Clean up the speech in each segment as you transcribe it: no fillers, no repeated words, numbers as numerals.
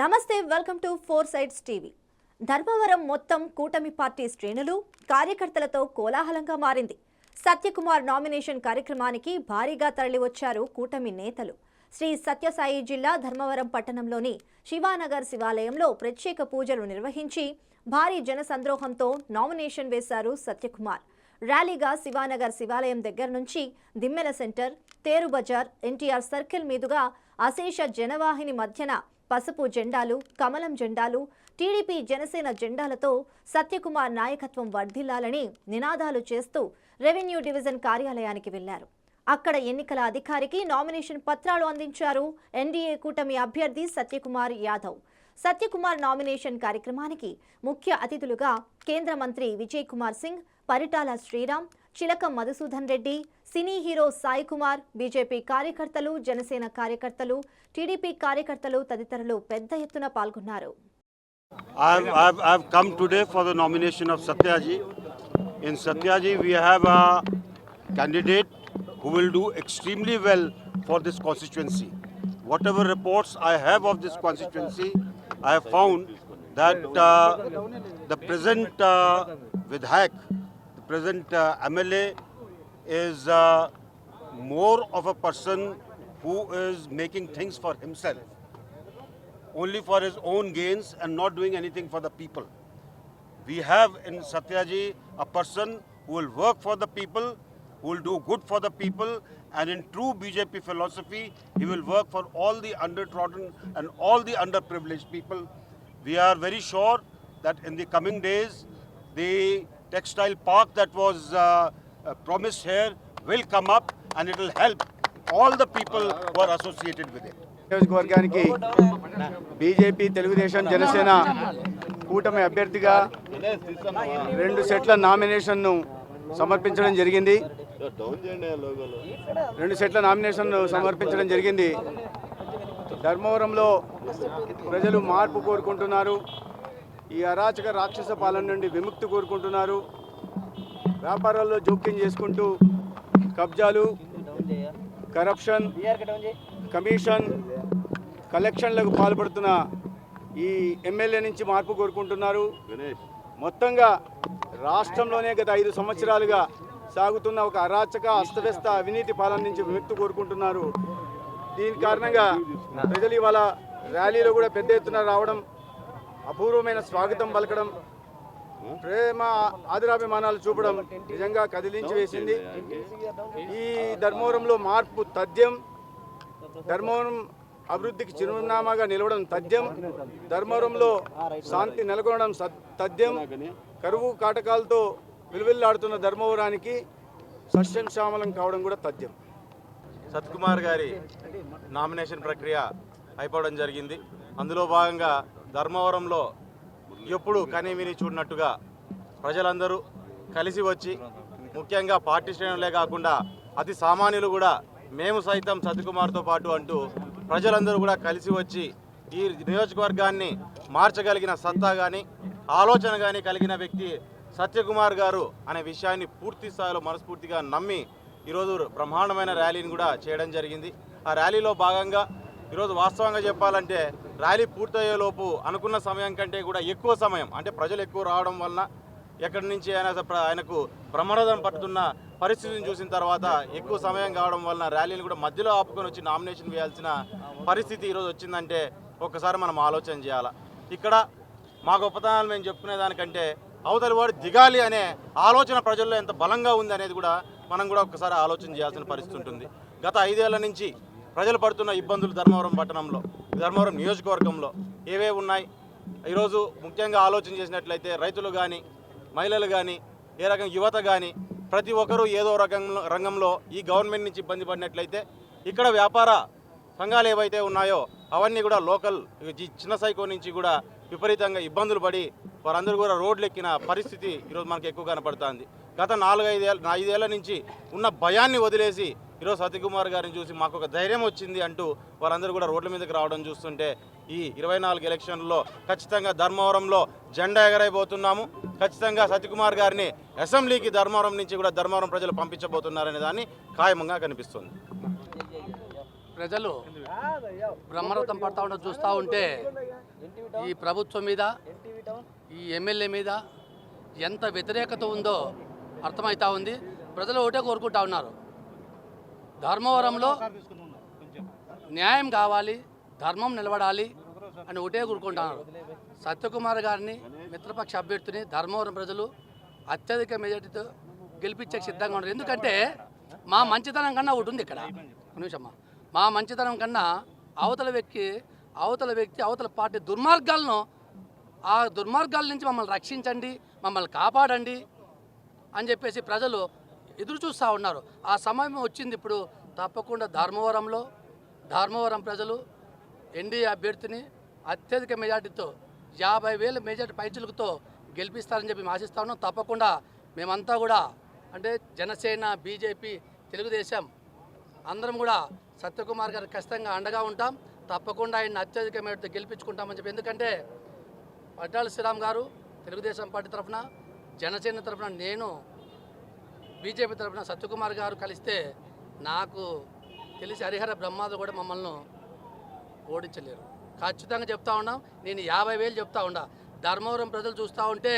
నమస్తే welcome to four sides TV. Dharmavaram మొత్తం కూటమి పార్టీ శ్రేణులు కార్యకర్తలతో కోలాహలంగా మారింది. సత్యకుమార్ నామినేషన్ కార్యక్రమానికి భారీగా తరలివచ్చారు కూటమి నేతలు. శ్రీ సత్యసాయి జిల్లా ధర్మవరం పట్టణంలోని శివానగర్ శివాలయంలో ప్రత్యేక పూజలు నిర్వహించి భారీ జనసంద్రోహంతో నామినేషన్ వేశారు సత్యకుమార్. ర్యాలీగా శివానగర్ శివాలయం దగ్గర నుంచి దిమ్మెల సెంటర్, తేరు బజార్, ఎన్టీఆర్ సర్కిల్ మీదుగా అశేష జనవాహిని మధ్యన పసుపు జెండాలు, కమలం జెండాలు, టీడీపీ జనసేన జెండాలతో సత్యకుమార్ నాయకత్వం వర్ధిల్లాలని నినాదాలు చేస్తూ రెవెన్యూ డివిజన్ కార్యాలయానికి వెళ్లారు. అక్కడ ఎన్నికల అధికారికి నామినేషన్ పత్రాలు అందించారు ఎన్డీఏ కూటమి అభ్యర్థి సత్యకుమార్ యాదవ్. సత్యకుమార్ నామినేషన్ కార్యక్రమానికి ముఖ్య అతిథులుగా కేంద్ర మంత్రి విజయ్ కుమార్ సింగ్, పరిటాల శ్రీరామ్, చిలక Madhusudan Reddy, cine hero Sai Kumar, BJP కార్యకర్తలు, జనసేన కార్యకర్తలు, టీడీపీ కార్యకర్తలు తదితరులు పెద్ద ఎత్తున పాల్గొన్నారు. I've come today for the nomination of Satyaji. In Satyaji we have a candidate who will do extremely well for this constituency. Whatever reports I have of this constituency, I have found that the present Vidhayak, the present MLA is more of a person who is making things for himself, only for his own gains and not doing anything for the people. We have in Satyaji a person who will work for the people, who will do good for the people, and in true BJP philosophy, he will work for all the undertrodden and all the underprivileged people. We are very sure that in the coming days, the textile park that was promised here will come up and it will help all the people who are associated with it. నియోజకవర్గానికి BJP, Telugu Desam, Janasena కూటమి అభ్యర్థిగా 2 సెట్ల నామినేషన్ను సమర్పించడం జరిగింది. ధర్మవరంలో ప్రజలు మార్పు కోరుకుంటున్నారు. ఈ అరాచక రాక్షస పాలన నుండి విముక్తి కోరుకుంటున్నారు. వ్యాపారాల్లో జోక్యం చేసుకుంటూ కబ్జాలు, కరప్షన్, కమిషన్, కలెక్షన్లకు పాల్పడుతున్న ఈ ఎమ్మెల్యే నుంచి మార్పు కోరుకుంటున్నారు. మొత్తంగా రాష్ట్రంలోనే గత 5 సంవత్సరాలుగా సాగుతున్న ఒక అరాచక, అస్తవ్యస్త అవినీతి పాలన నుంచి విముక్తి కోరుకుంటున్నారు. దీని కారణంగా ప్రజలు ఇవాళ ర్యాలీలో కూడా పెద్ద ఎత్తున రావడం, అపూర్వమైన స్వాగతం పలకడం, ప్రేమ ఆదరాభిమానాలు చూపడం నిజంగా కదిలించి వేసింది. ఈ ధర్మవరంలో మార్పు తథ్యం, ధర్మవరం అభివృద్ధికి చిరునామాగా నిలవడం తథ్యం, ధర్మవరంలో శాంతి నెలకొనడం తథ్యం, కరువు కాటకాలతో విలువిల్లాడుతున్న ధర్మవరానికి సస్యం శ్యామలం కావడం కూడా తథ్యం. సత్యకుమార్ గారి నామినేషన్ ప్రక్రియ అయిపోవడం జరిగింది. అందులో భాగంగా ధర్మవరంలో ఎప్పుడు కనీవిని చూడనట్టుగా ప్రజలందరూ కలిసి వచ్చి, ముఖ్యంగా పార్టీ శ్రేణులే కాకుండా అతి సామాన్యులు కూడా మేము సైతం సత్యకుమార్తో పాటు అంటూ ప్రజలందరూ కూడా కలిసి వచ్చి ఈ నియోజకవర్గాన్ని మార్చగలిగిన సత్తా కానీ ఆలోచన కానీ కలిగిన వ్యక్తి సత్యకుమార్ గారు అనే విషయాన్ని పూర్తి స్థాయిలో మనస్ఫూర్తిగా నమ్మి ఈరోజు బ్రహ్మాండమైన ర్యాలీని కూడా చేయడం జరిగింది. ఆ ర్యాలీలో భాగంగా ఈరోజు వాస్తవంగా చెప్పాలంటే ర్యాలీ పూర్తయ్యేలోపు అనుకున్న సమయం కంటే కూడా ఎక్కువ సమయం, అంటే ప్రజలు ఎక్కువ రావడం వలన ఎక్కడి నుంచి ఆయనకు బ్రహ్మరథం పట్టుతున్న పరిస్థితిని చూసిన తర్వాత ఎక్కువ సమయం కావడం వలన ర్యాలీని కూడా మధ్యలో ఆపుకొని వచ్చి నామినేషన్ వేయాల్సిన పరిస్థితి ఈరోజు వచ్చిందంటే ఒక్కసారి మనం ఆలోచన చేయాలి. ఇక్కడ మా గొప్పతనాలు మేము చెప్పుకునే దానికంటే అవతలి వాడు దిగాలి అనే ఆలోచన ప్రజల్లో ఎంత బలంగా ఉంది అనేది కూడా మనం కూడా ఒక్కసారి ఆలోచన చేయాల్సిన పరిస్థితి ఉంటుంది. గత 5 ఏళ్ల నుంచి ప్రజలు పడుతున్న ఇబ్బందులు ధర్మవరం పట్టణంలో, ధర్మవరం నియోజకవర్గంలో ఏవే ఉన్నాయి. ఈరోజు ముఖ్యంగా ఆలోచన చేసినట్లయితే రైతులు కానీ, మహిళలు కానీ, ఏ రకం యువత కానీ ప్రతి ఒక్కరూ ఏదో రంగంలో ఈ గవర్నమెంట్ నుంచి ఇబ్బంది పడినట్లయితే ఇక్కడ వ్యాపార సంఘాలు ఏవైతే ఉన్నాయో అవన్నీ కూడా లోకల్ చిన్న సైకో నుంచి కూడా విపరీతంగా ఇబ్బందులు పడి వారందరూ కూడా రోడ్లు ఎక్కిన పరిస్థితి ఈరోజు మనకు ఎక్కువ కనపడుతుంది. గత 4-5 ఏళ్ల నుంచి ఉన్న భయాన్ని వదిలేసి ఈరోజు సత్యకుమార్ గారిని చూసి మాకు ఒక ధైర్యం వచ్చింది అంటూ వారందరూ కూడా రోడ్ల మీదకి రావడం చూస్తుంటే ఈ 24 ఎలక్షన్లలో ఖచ్చితంగా ధర్మవరంలో జెండా ఎగరైపోతున్నాము. ఖచ్చితంగా సత్యకుమార్ గారిని అసెంబ్లీకి ధర్మవరం నుంచి కూడా ధర్మవరం ప్రజలు పంపించబోతున్నారనే దాన్ని ఖాయంగా కనిపిస్తుంది. ప్రజలు బ్రహ్మరథం పడతా ఉండడం చూస్తూ ఉంటే ఈ ప్రభుత్వం మీద ఈ ఎమ్మెల్యే మీద ఎంత వ్యతిరేకత ఉందో అర్థమవుతా ఉంది. ప్రజలు ఒకటే కోరుకుంటా ఉన్నారు, ధర్మవరంలో న్యాయం కావాలి, ధర్మం నిలబడాలి అని ఒకటే కోరుకుంటున్నారు. సత్యకుమార్ గారిని మిత్రపక్ష అభ్యర్థిని ధర్మవరం ప్రజలు అత్యధిక మెజార్టీతో గెలిపించే సిద్ధంగా ఉన్నారు. ఎందుకంటే మా మంచితనం కన్నా ఒకటి ఉంది ఇక్కడ. నిమిషమ్మా, మా మంచితనం కన్నా అవతల వ్యక్తి అవతల పార్టీ దుర్మార్గాలను, ఆ దుర్మార్గాల నుంచి మమ్మల్ని రక్షించండి, మమ్మల్ని కాపాడండి అని చెప్పేసి ప్రజలు ఎదురు చూస్తూ ఉన్నారు. ఆ సమయం వచ్చింది. ఇప్పుడు తప్పకుండా ధర్మవరం ప్రజలు ఎన్డీఏ అభ్యర్థిని అత్యధిక మెజార్టీతో 50,000 మెజార్టీ పైచులతో గెలిపిస్తారని చెప్పి ఆశిస్తా ఉన్నాం. తప్పకుండా మేమంతా కూడా అంటే జనసేన, బీజేపీ, తెలుగుదేశం అందరం కూడా సత్యకుమార్ గారు ఖచ్చితంగా అండగా ఉంటాం. తప్పకుండా ఆయన అత్యధిక మెజార్టీతో గెలిపించుకుంటామని చెప్పి, ఎందుకంటే పట్టాల శ్రీరామ్ గారు తెలుగుదేశం పార్టీ తరఫున, జనసేన తరఫున, నేను బీజేపీ తరఫున సత్యకుమార్ గారు కలిస్తే నాకు తెలిసి హరిహర బ్రహ్మాదులు కూడా మమ్మల్ని ఓడించలేరు. ఖచ్చితంగా చెప్తా ఉన్నాం. నేను 50,000 చెప్తా ఉన్నా. ధర్మవరం ప్రజలు చూస్తూ ఉంటే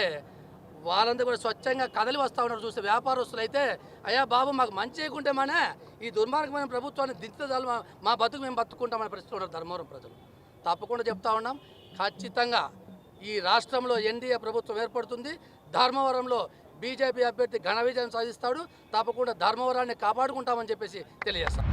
వాళ్ళందరూ కూడా స్వచ్ఛంగా కదలి వస్తూ ఉన్నారు. చూస్తే వ్యాపారస్తులు అయితే అయ్యా బాబు మాకు మంచి చేయకుంటే మనే ఈ దుర్మార్గమైన ప్రభుత్వాన్ని దించుతాలు మా బతుకు మేము బతుకుంటామని పరిస్థితి ఉన్నారు ధర్మవరం ప్రజలు. తప్పకుండా చెప్తా ఉన్నాం, ఖచ్చితంగా ఈ రాష్ట్రంలో ఎన్డీఏ ప్రభుత్వం ఏర్పడుతుంది. ధర్మవరంలో బీజేపీ అభ్యర్థి ఘన విజయం సాధిస్తాడు. తప్పకుండా ధర్మవరాన్ని కాపాడుకుంటామని చెప్పేసి తెలియజేస్తాం.